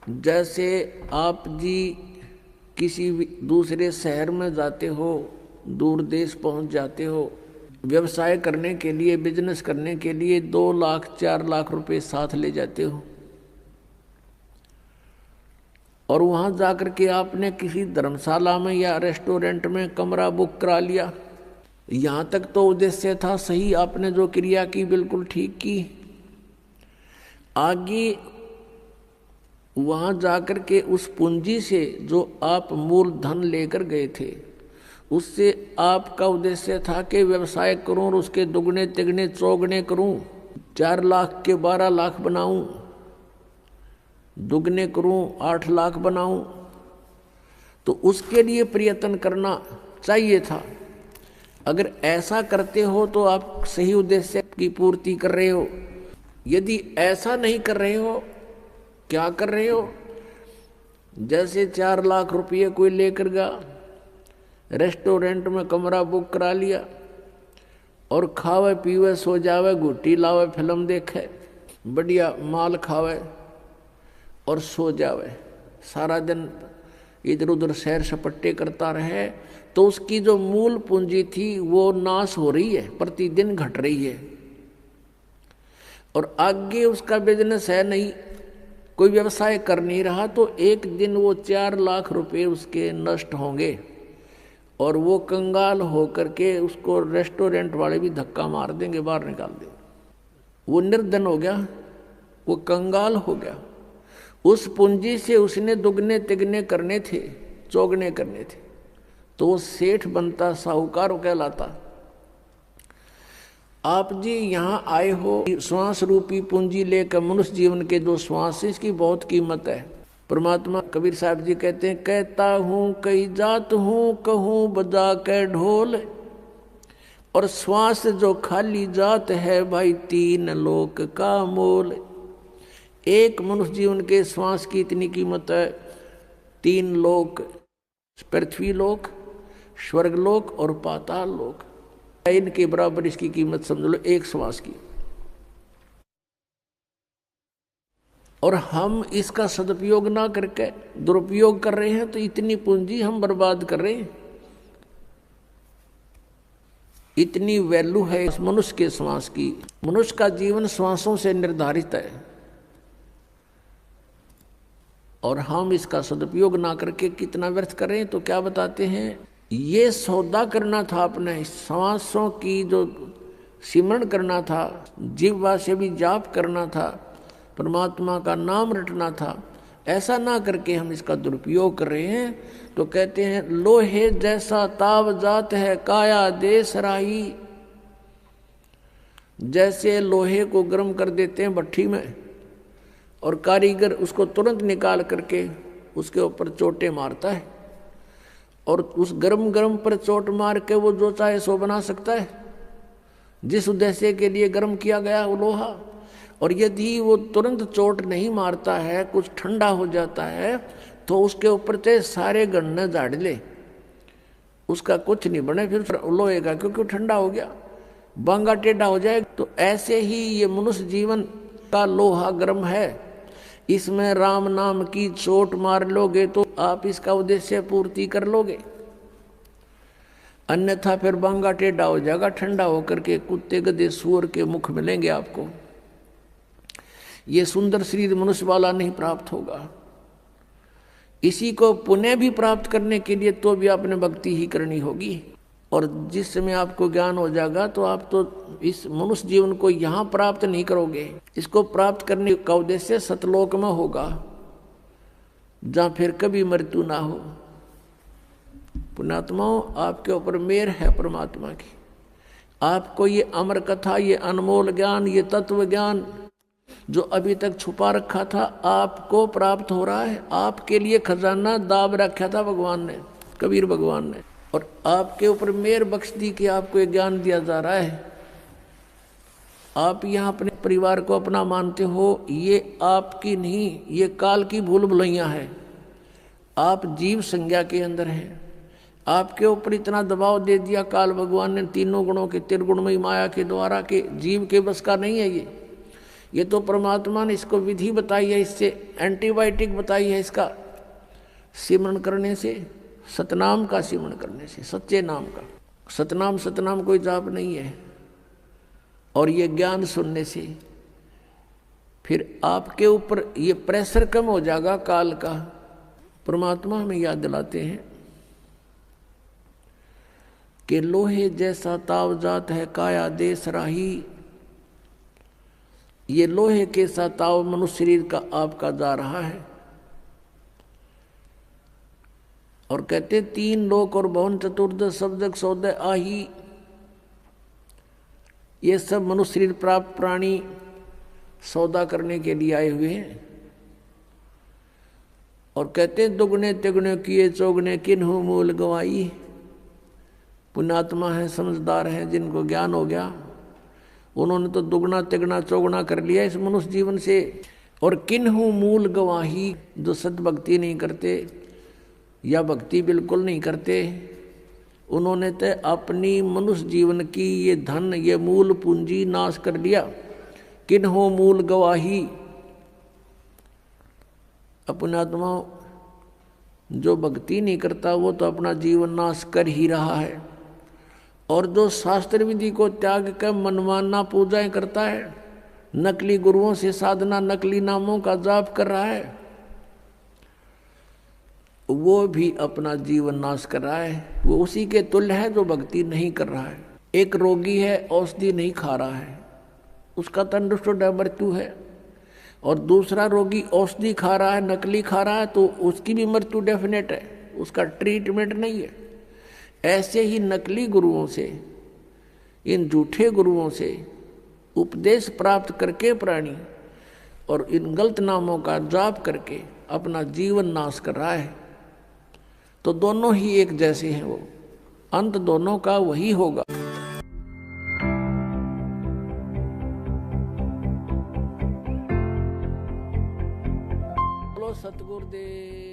जैसे आप जी किसी दूसरे शहर में जाते हो, दूर देश पहुंच जाते हो, व्यवसाय करने के लिए, बिजनेस करने के लिए 2 लाख 4 लाख रुपए साथ ले जाते हो, और वहां जाकर के आपने किसी धर्मशाला में या रेस्टोरेंट में कमरा बुक करा लिया। यहां तक तो उद्देश्य था सही, आपने जो क्रिया की बिल्कुल ठीक की। आगे वहां जाकर के उस पूंजी से जो आप मूल धन लेकर गए थे, उससे आपका उद्देश्य था कि व्यवसाय करूं और उसके दुगने तिगने चौगने करूं, 4 लाख के 12 लाख बनाऊं, दुगने करूं 8 लाख बनाऊं। तो उसके लिए प्रयत्न करना चाहिए था। अगर ऐसा करते हो तो आप सही उद्देश्य की पूर्ति कर रहे हो। यदि ऐसा नहीं कर रहे हो, क्या कर रहे हो? जैसे 4 लाख रुपये कोई लेकर गया, रेस्टोरेंट में कमरा बुक करा लिया और खावे पीवे सो जावे, घुट्टी लावे, फिल्म देखे, बढ़िया माल खावे और सो जावे, सारा दिन इधर उधर सैर सपट्टे करता रहे, तो उसकी जो मूल पूंजी थी वो नाश हो रही है, प्रतिदिन घट रही है। और आगे उसका बिजनेस है नहीं, कोई व्यवसाय कर नहीं रहा, तो एक दिन वो 4 लाख रुपए उसके नष्ट होंगे और वो कंगाल होकर के उसको रेस्टोरेंट वाले भी धक्का मार देंगे, बाहर निकाल देंगे। वो निर्धन हो गया, वो कंगाल हो गया। उस पूंजी से उसने दुगने तिगने करने थे, चौगने करने थे, तो वो सेठ बनता, साहूकार कहलाता। आप जी यहाँ आए हो श्वास रूपी पूंजी लेकर, मनुष्य जीवन के जो श्वास, इसकी बहुत कीमत है। परमात्मा कबीर साहब जी कहते हैं, कहता हूँ कई जात हूँ, कहूँ बजा के ढोल, और श्वास जो खाली जात है भाई, 3 लोक का मोल। एक मनुष्य जीवन के श्वास की इतनी कीमत है, 3 लोक, पृथ्वी लोक, स्वर्ग लोक और पाताल लोक, इनके बराबर इसकी कीमत समझ लो एक श्वास की। और हम इसका सदुपयोग ना करके दुरुपयोग कर रहे हैं, तो इतनी पूंजी हम बर्बाद कर रहे हैं। इतनी वैल्यू है इस मनुष्य के श्वास की। मनुष्य का जीवन श्वासों से निर्धारित है, और हम इसका सदुपयोग ना करके कितना व्यर्थ कर रहे हैं। तो क्या बताते हैं, ये सौदा करना था अपने श्वासों की, जो सिमरण करना था, जिह्वा से भी जाप करना था, परमात्मा का नाम रटना था, ऐसा ना करके हम इसका दुरुपयोग कर रहे हैं। तो कहते हैं, लोहे जैसा ताव जात है काया देश राही। जैसे लोहे को गर्म कर देते हैं भट्ठी में, और कारीगर उसको तुरंत निकाल करके उसके ऊपर चोटें मारता है, और उस गरम गरम पर चोट मार के वो जो चाहे सो बना सकता है, जिस उद्देश्य के लिए गर्म किया गया वो लोहा। और यदि वो तुरंत चोट नहीं मारता है, कुछ ठंडा हो जाता है, तो उसके ऊपर से सारे गन्ने झाड़ ले, उसका कुछ नहीं बने फिर लोहे का, क्योंकि ठंडा हो गया, बांगा टेढ़ा हो जाए। तो ऐसे ही ये मनुष्य जीवन का लोहा गर्म है, इसमें राम नाम की चोट मार लोगे तो आप इसका उद्देश्य पूर्ति कर लोगे, अन्यथा फिर बांगा टेढ़ा हो जाएगा, ठंडा होकर के कुत्ते गधे सूअर के मुख मिलेंगे आपको। ये सुंदर शरीर मनुष्य वाला नहीं प्राप्त होगा। इसी को पुण्य भी प्राप्त करने के लिए तो भी आपने भक्ति ही करनी होगी, और जिस समय आपको ज्ञान हो जाएगा तो आप तो इस मनुष्य जीवन को यहाँ प्राप्त नहीं करोगे। इसको प्राप्त करने का उद्देश्य सतलोक में होगा, जहाँ फिर कभी मृत्यु ना हो। पुण्यात्माओं, आपके ऊपर मेहर है परमात्मा की। आपको ये अमर कथा, ये अनमोल ज्ञान, ये तत्व ज्ञान जो अभी तक छुपा रखा था, आपको प्राप्त हो रहा है। आपके लिए खजाना दाब रखा था भगवान ने, कबीर भगवान ने, और आपके ऊपर मेहर बख्श दी कि आपको ये ज्ञान दिया जा रहा है। आप यहाँ अपने परिवार को अपना मानते हो, ये आपकी नहीं, ये काल की भूल भुलैया है। आप जीव संज्ञा के अंदर हैं। आपके ऊपर इतना दबाव दे दिया काल भगवान ने, तीनों गुणों के, त्रिगुणमयी माया के द्वारा, के जीव के बस का नहीं है ये। ये तो परमात्मा ने इसको विधि बताई है, इससे एंटीबायोटिक बताई है, इसका सिमरण करने से, सतनाम का सिमरण करने से, सच्चे नाम का। सतनाम सतनाम कोई जाप नहीं है। और ये ज्ञान सुनने से फिर आपके ऊपर ये प्रेशर कम हो जाएगा काल का। परमात्मा हमें याद दिलाते हैं कि लोहे जैसा ताव जात है काया देश राही। ये लोहे के सा ताव मनुष्य शरीर का आपका जा रहा है। और कहते 3 लोक और भवन चतुर्दश शब्दक सौदय आही। ये सब मनुष्य शरीर प्राप्त प्राणी सौदा करने के लिए आए हुए हैं। और कहते दुगने तिगने किए चौगने किन्हु मूल गवाई। पुण्यात्मा है, समझदार है, जिनको ज्ञान हो गया, उन्होंने तो दुगना तिगना चौगुना कर लिया इस मनुष्य जीवन से। और किन्हु मूल गवाही, जो सद्भक्ति नहीं करते या भक्ति बिल्कुल नहीं करते, उन्होंने तो अपनी मनुष्य जीवन की ये धन, ये मूल पूंजी नाश कर लिया। किन्हु मूल गवाही। पुण्यात्मा जो भक्ति नहीं करता वो तो अपना जीवन नाश कर ही रहा है। और जो शास्त्र विधि को त्याग कर मनमाना पूजाएं करता है, नकली गुरुओं से साधना, नकली नामों का जाप कर रहा है, वो भी अपना जीवन नाश कर रहा है। वो उसी के तुल्य है जो भक्ति नहीं कर रहा है। एक रोगी है, औषधि नहीं खा रहा है, उसका तंदुरुस्त मृत्यु है। और दूसरा रोगी औषधि खा रहा है, नकली खा रहा है, तो उसकी भी मृत्यु डेफिनेट है, उसका ट्रीटमेंट नहीं है। ऐसे ही नकली गुरुओं से, इन झूठे गुरुओं से उपदेश प्राप्त करके प्राणी और इन गलत नामों का जाप करके अपना जीवन नाश कर रहा है। तो दोनों ही एक जैसे हैं, वो अंत दोनों का वही होगा। बोलो सतगुरुदेव।